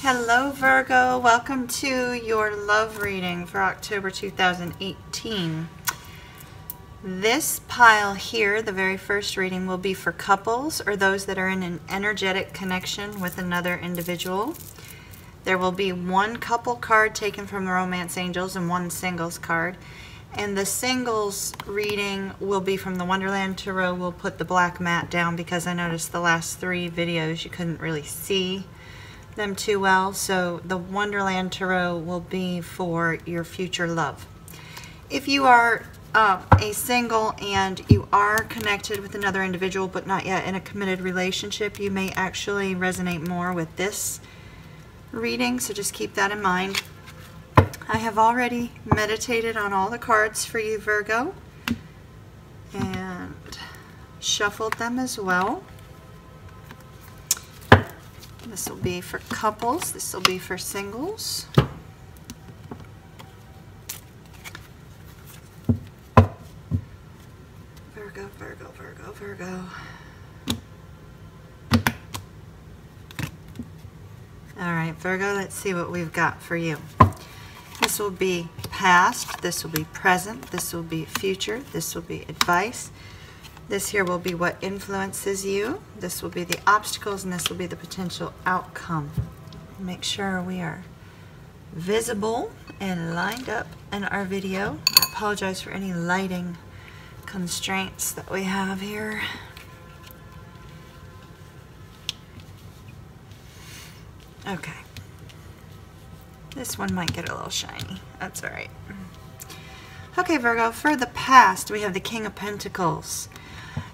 Hello Virgo, welcome to your love reading for October 2018. This pile here, the very first reading, will be for couples or those that are in an energetic connection with another individual. There will be one couple card taken from the Romance Angels and one singles card. And the singles reading will be from the Wonderland Tarot. We'll put the black mat down because I noticed the last three videos you couldn't really see them too well. So the Wonderland Tarot will be for your future love. If you are a single and you are connected with another individual but not yet in a committed relationship, you may actually resonate more with this reading, so just keep that in mind. I have already meditated on all the cards for you, Virgo, and shuffled them as well. This will be for couples, this will be for singles. Virgo, Virgo, Virgo, Virgo. All right, Virgo, let's see what we've got for you. This will be past, this will be present, this will be future, this will be advice. This here will be what influences you. This will be the obstacles, and this will be the potential outcome. Make sure we are visible and lined up in our video. I apologize for any lighting constraints that we have here. Okay. This one might get a little shiny. That's all right. Okay, Virgo, for the past, we have the King of Pentacles.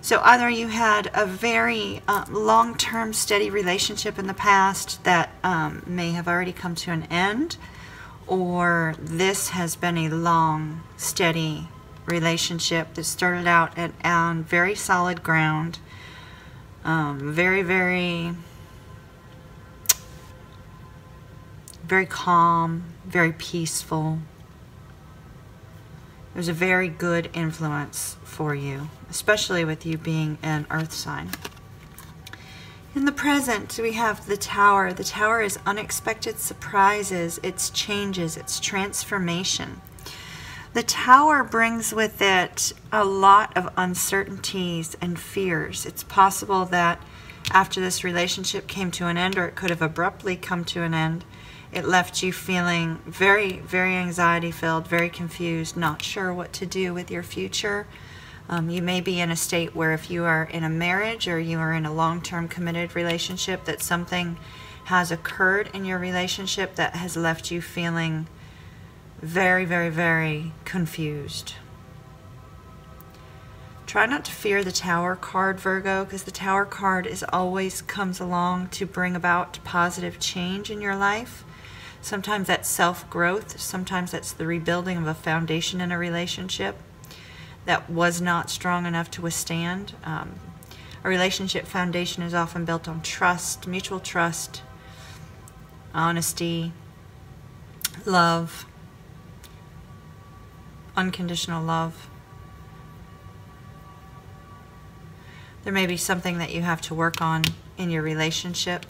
So either you had a very long-term steady relationship in the past that may have already come to an end, or this has been a long, steady relationship that started out on very solid ground, very, very calm, very peaceful. It was a very good influence for you, especially with you being an earth sign. In the present, we have the Tower. The Tower is unexpected surprises, it's changes, it's transformation. The Tower brings with it a lot of uncertainties and fears. It's possible that after this relationship came to an end, or it could have abruptly come to an end, it left you feeling very, very anxiety-filled, very confused, not sure what to do with your future. You may be in a state where if you are in a marriage or you are in a long-term committed relationship, that something has occurred in your relationship that has left you feeling very, very, very confused. Try not to fear the Tower card, Virgo, because the Tower card always comes along to bring about positive change in your life. Sometimes that's self-growth. Sometimes that's the rebuilding of a foundation in a relationship that was not strong enough to withstand. A relationship foundation is often built on trust, mutual trust, honesty, love, unconditional love. There may be something that you have to work on in your relationship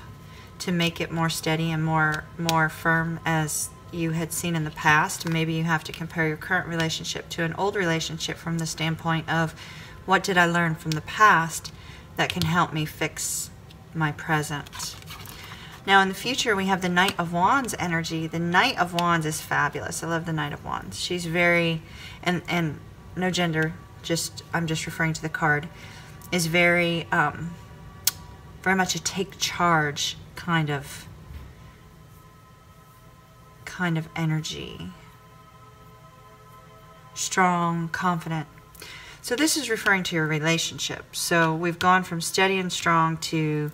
to make it more steady and more firm as you had seen in the past. Maybe you have to compare your current relationship to an old relationship from the standpoint of, what did I learn from the past that can help me fix my present? Now in the future, we have the Knight of Wands energy. The Knight of Wands is fabulous. I love the Knight of Wands. She's very, and no gender, I'm just referring to the card, is very much a take charge kind of energy. Strong, confident. So this is referring to your relationship. So we've gone from steady and strong to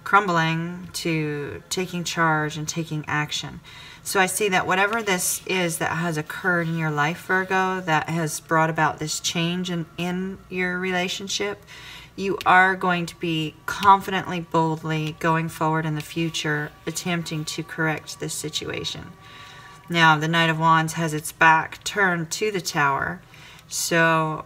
crumbling to taking charge and taking action. So I see that whatever this is that has occurred in your life, Virgo, that has brought about this change in your relationship, you are going to be confidently, boldly going forward in the future, attempting to correct this situation. Now, the Knight of Wands has its back turned to the Tower, so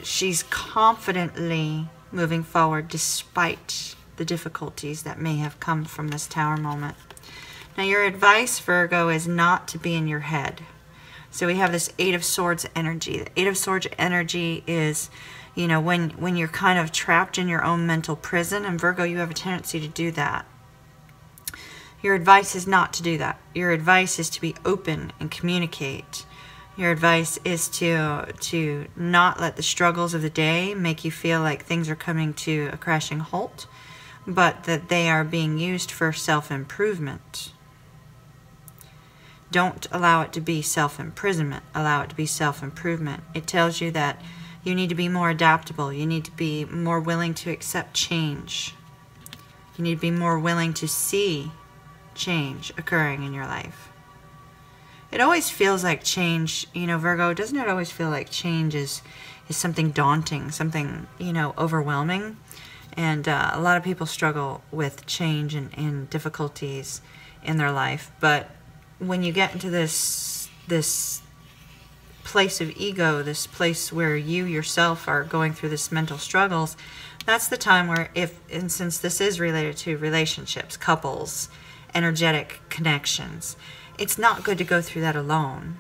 she's confidently moving forward despite the difficulties that may have come from this Tower moment. Now your advice, Virgo, is not to be in your head. So we have this Eight of Swords energy. The Eight of Swords energy is, you know, when you're kind of trapped in your own mental prison, and Virgo, you have a tendency to do that. Your advice is not to do that. Your advice is to be open and communicate. Your advice is to not let the struggles of the day make you feel like things are coming to a crashing halt, but that they are being used for self-improvement. Don't allow it to be self-imprisonment. Allow it to be self-improvement. It tells you that you need to be more adaptable. You need to be more willing to accept change. You need to be more willing to see change occurring in your life. It always feels like change, you know, Virgo, doesn't it always feel like change is something daunting, something, you know, overwhelming? And a lot of people struggle with change and difficulties in their life. But when you get into this place of ego, this place where you yourself are going through this mental struggles, that's the time where, and since this is related to relationships, couples, energetic connections, it's not good to go through that alone.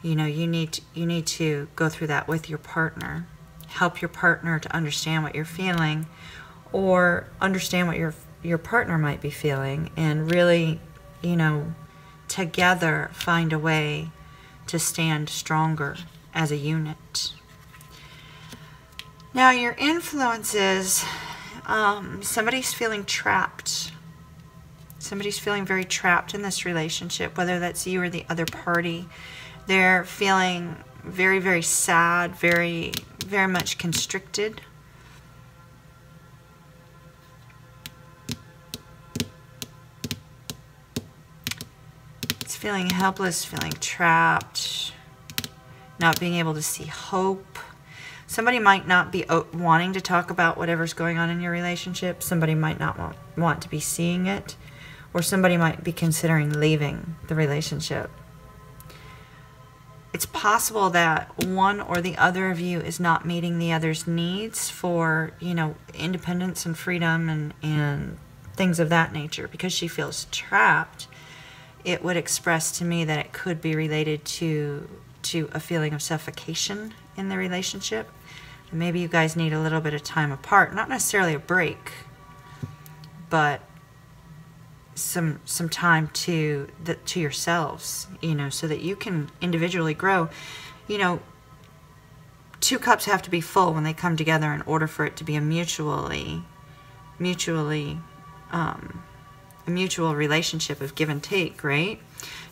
You know, you need to go through that with your partner. Help your partner to understand what you're feeling, or understand what your partner might be feeling, and really, you know, together find a way to stand stronger as a unit. Now your influences, somebody's feeling trapped. Somebody's feeling very trapped in this relationship, whether that's you or the other party. They're feeling very, very sad, very, very much constricted. It's feeling helpless, feeling trapped, not being able to see hope. Somebody might not be wanting to talk about whatever's going on in your relationship. Somebody might not want to be seeing it. Or somebody might be considering leaving the relationship. It's possible that one or the other of you is not meeting the other's needs for, you know, independence and freedom and things of that nature. Because she feels trapped, it would express to me that it could be related to a feeling of suffocation in the relationship. And maybe you guys need a little bit of time apart. Not necessarily a break, but some time to yourselves, you know, so that you can individually grow. You know, two cups have to be full when they come together in order for it to be a mutual relationship of give and take, right?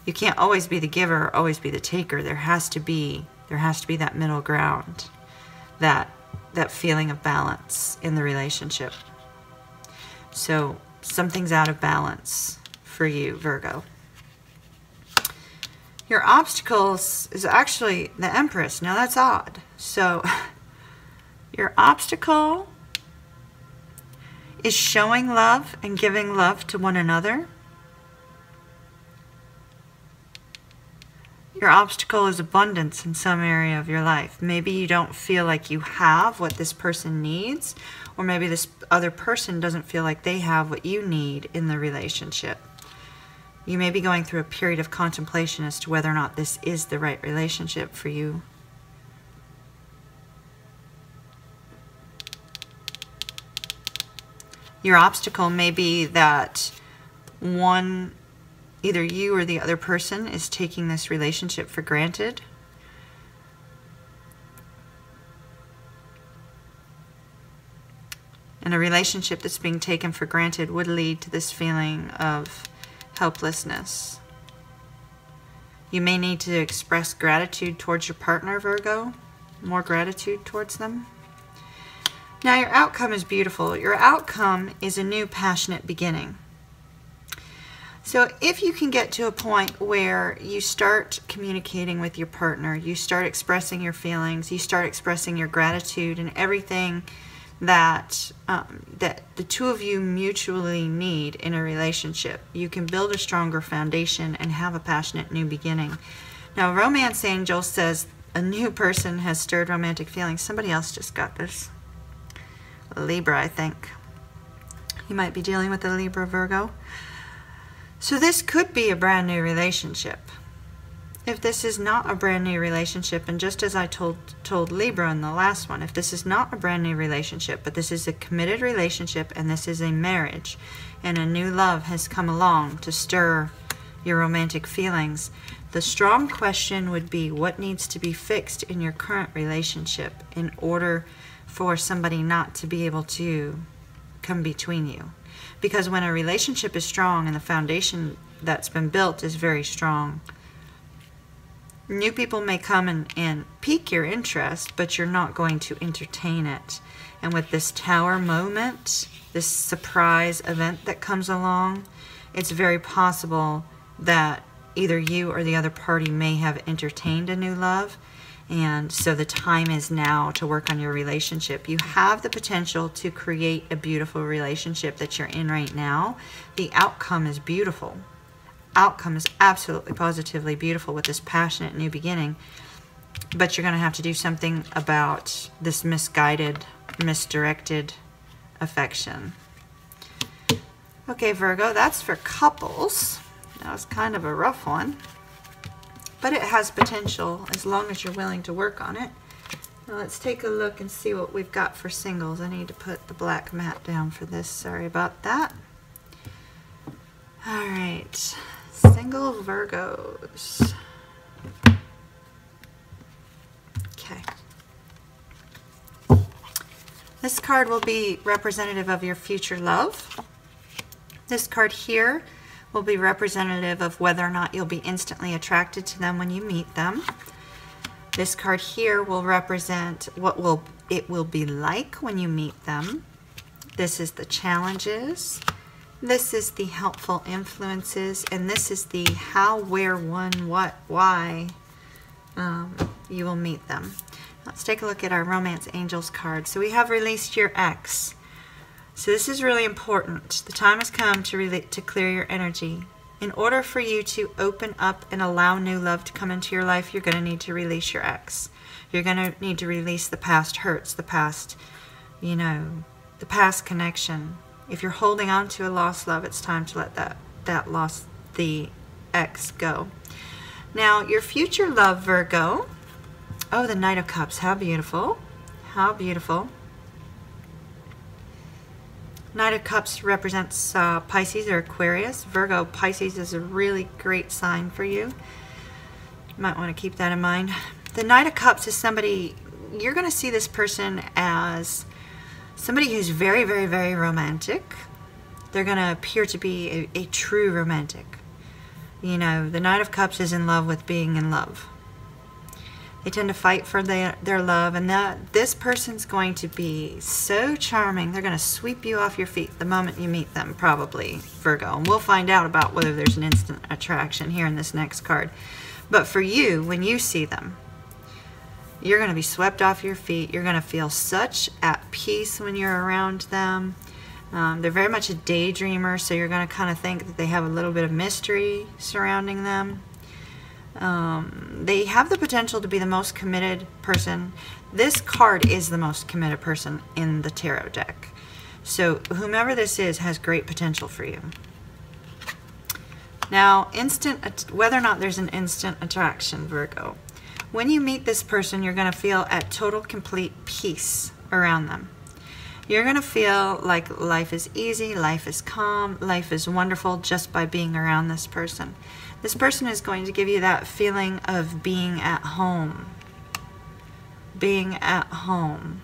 You can't always be the giver or always be the taker. There has to be that middle ground, that feeling of balance in the relationship. So something's out of balance for you, Virgo. Your obstacles is actually the Empress. Now that's odd. So your obstacle is showing love and giving love to one another. Your obstacle is abundance in some area of your life. Maybe you don't feel like you have what this person needs, or maybe this other person doesn't feel like they have what you need in the relationship. You may be going through a period of contemplation as to whether or not this is the right relationship for you. Your obstacle may be that either you or the other person is taking this relationship for granted. And a relationship that's being taken for granted would lead to this feeling of helplessness. You may need to express gratitude towards your partner, Virgo. More gratitude towards them. Now your outcome is beautiful. Your outcome is a new passionate beginning. So if you can get to a point where you start communicating with your partner, you start expressing your feelings, you start expressing your gratitude and everything that the two of you mutually need in a relationship, you can build a stronger foundation and have a passionate new beginning. Now, Romance Angel says a new person has stirred romantic feelings. Somebody else just got this. Libra, I think. You might be dealing with a Libra, Virgo. So this could be a brand new relationship. If this is not a brand new relationship, and just as I told Libra in the last one, if this is not a brand new relationship, but this is a committed relationship and this is a marriage and a new love has come along to stir your romantic feelings, the strong question would be, what needs to be fixed in your current relationship in order for somebody not to be able to come between you? Because when a relationship is strong and the foundation that's been built is very strong, new people may come and pique your interest, but you're not going to entertain it. And with this Tower moment, this surprise event that comes along, it's very possible that either you or the other party may have entertained a new love. And so the time is now to work on your relationship. You have the potential to create a beautiful relationship that you're in right now. The outcome is beautiful. Outcome is absolutely positively beautiful with this passionate new beginning, but you're going to have to do something about this misguided, misdirected affection. Okay, Virgo, that's for couples. That was kind of a rough one, but it has potential as long as you're willing to work on it. Now let's take a look and see what we've got for singles. I need to put the black mat down for this. Sorry about that. All right. Single Virgos. Okay. This card will be representative of your future love. This card here will be representative of whether or not you'll be instantly attracted to them when you meet them. This card here will represent what it will be like when you meet them. This is the challenges. This is the helpful influences, and this is the how, where, when, what, why you will meet them. Let's take a look at our Romance Angels card. So we have released your ex. So this is really important. The time has come to clear your energy. In order for you to open up and allow new love to come into your life, you're going to need to release your ex. You're going to need to release the past hurts, the past, you know, the past connection. If you're holding on to a lost love, it's time to let the ex go. Now, your future love, Virgo. Oh, the Knight of Cups. How beautiful. How beautiful. Knight of Cups represents Pisces or Aquarius. Virgo, Pisces is a really great sign for you. You might want to keep that in mind. The Knight of Cups is somebody, you're going to see this person as somebody who's very, very, very romantic. They're going to appear to be a true romantic. You know, the Knight of Cups is in love with being in love. They tend to fight for their love, and this person's going to be so charming. They're going to sweep you off your feet the moment you meet them, probably, Virgo. And we'll find out about whether there's an instant attraction here in this next card. But for you, when you see them, you're going to be swept off your feet. You're going to feel such at peace when you're around them. They're very much a daydreamer, so you're going to kind of think that they have a little bit of mystery surrounding them. They have the potential to be the most committed person. This card is the most committed person in the tarot deck. So whomever this is has great potential for you. Now, whether or not there's an instant attraction, Virgo. When you meet this person, you're going to feel at total, complete peace around them. You're going to feel like life is easy, life is calm, life is wonderful just by being around this person. This person is going to give you that feeling of being at home. Being at home.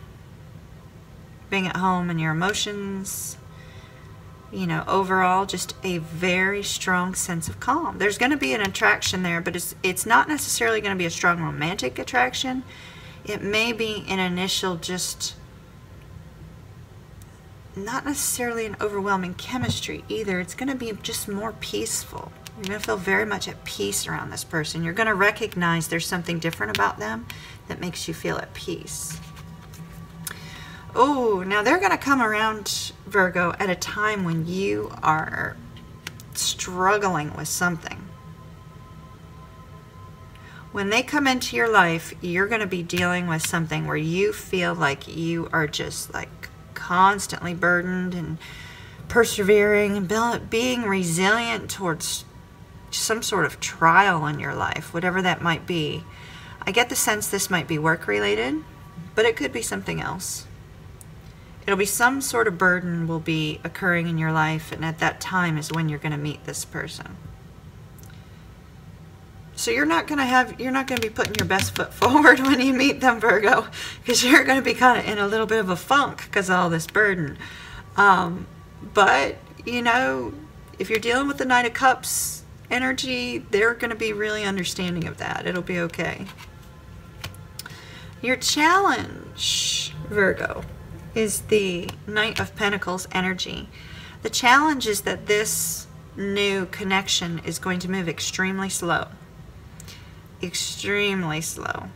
Being at home in your emotions. You know, overall, just a very strong sense of calm. There's going to be an attraction there, but it's not necessarily going to be a strong romantic attraction. It may be an initial just, not necessarily an overwhelming chemistry either. It's going to be just more peaceful. You're going to feel very much at peace around this person. You're going to recognize there's something different about them that makes you feel at peace. Oh, now they're going to come around, Virgo, at a time when you are struggling with something. When they come into your life, you're going to be dealing with something where you feel like you are just like constantly burdened and persevering and being resilient towards some sort of trial in your life, whatever that might be. I get the sense this might be work related, but it could be something else. It'll be some sort of burden will be occurring in your life, and at that time is when you're going to meet this person. So you're not going to be putting your best foot forward when you meet them, Virgo, because you're going to be kind of in a little bit of a funk because of all this burden. But, you know, if you're dealing with the Knight of Cups energy, they're going to be really understanding of that. It'll be okay. Your challenge, Virgo, is the Knight of Pentacles energy. The challenge is that this new connection is going to move extremely slow. Extremely slow.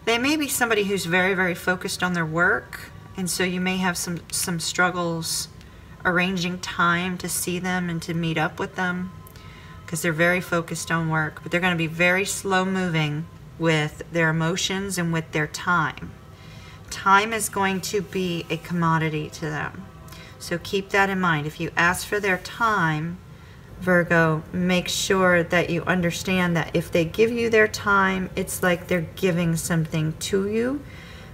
They may be somebody who's very, very focused on their work, and so you may have some struggles arranging time to see them and to meet up with them because they're very focused on work, but they're going to be very slow moving with their emotions and with their time. Time is going to be a commodity to them. So keep that in mind. If you ask for their time, Virgo, make sure that you understand that if they give you their time, it's like they're giving something to you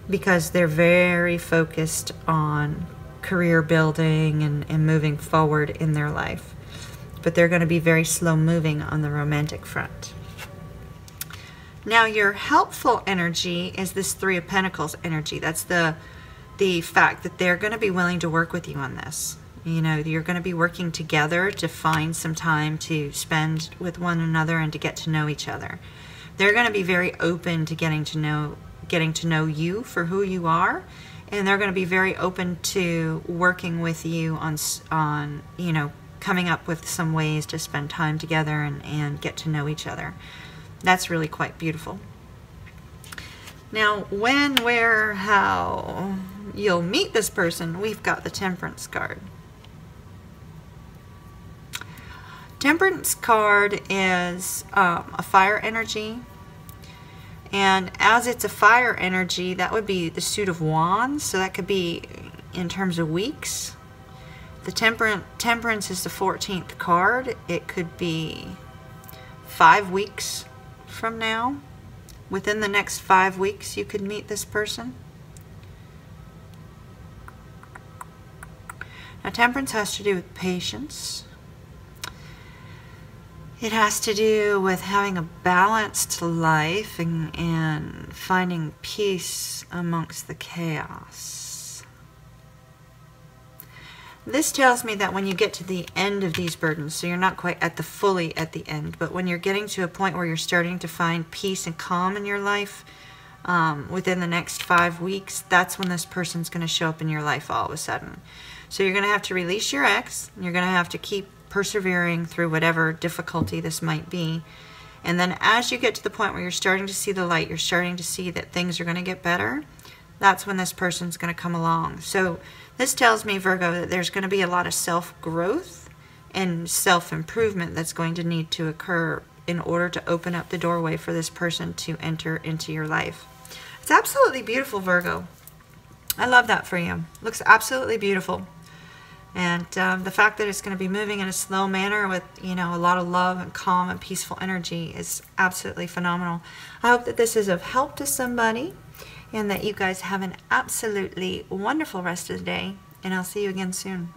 because they're very focused on career building and moving forward in their life. But they're going to be very slow moving on the romantic front. Now your helpful energy is this Three of Pentacles energy. That's the fact that they're going to be willing to work with you on this. You know, you're going to be working together to find some time to spend with one another and to get to know each other. They're going to be very open to getting to know you for who you are, and they're going to be very open to working with you on you know, coming up with some ways to spend time together and get to know each other. That's really quite beautiful. Now, when, where, how you'll meet this person, we've got the Temperance card. Temperance card is a fire energy, and as it's a fire energy, that would be the Suit of Wands, so that could be in terms of weeks. The Temperance is the 14th card. It could be 5 weeks from now. Within the next 5 weeks, you could meet this person. Now, Temperance has to do with patience. It has to do with having a balanced life and finding peace amongst the chaos. This tells me that when you get to the end of these burdens, so you're not quite at fully at the end, but when you're getting to a point where you're starting to find peace and calm in your life within the next 5 weeks, that's when this person's going to show up in your life all of a sudden. So you're going to have to release your ex, and you're going to have to keep persevering through whatever difficulty this might be. And then as you get to the point where you're starting to see the light, you're starting to see that things are going to get better, that's when this person's going to come along. So this tells me, Virgo, that there's going to be a lot of self-growth and self-improvement that's going to need to occur in order to open up the doorway for this person to enter into your life. It's absolutely beautiful, Virgo. I love that for you. Looks absolutely beautiful. And the fact that it's going to be moving in a slow manner with, you know, a lot of love and calm and peaceful energy is absolutely phenomenal. I hope that this is of help to somebody and that you guys have an absolutely wonderful rest of the day. And I'll see you again soon.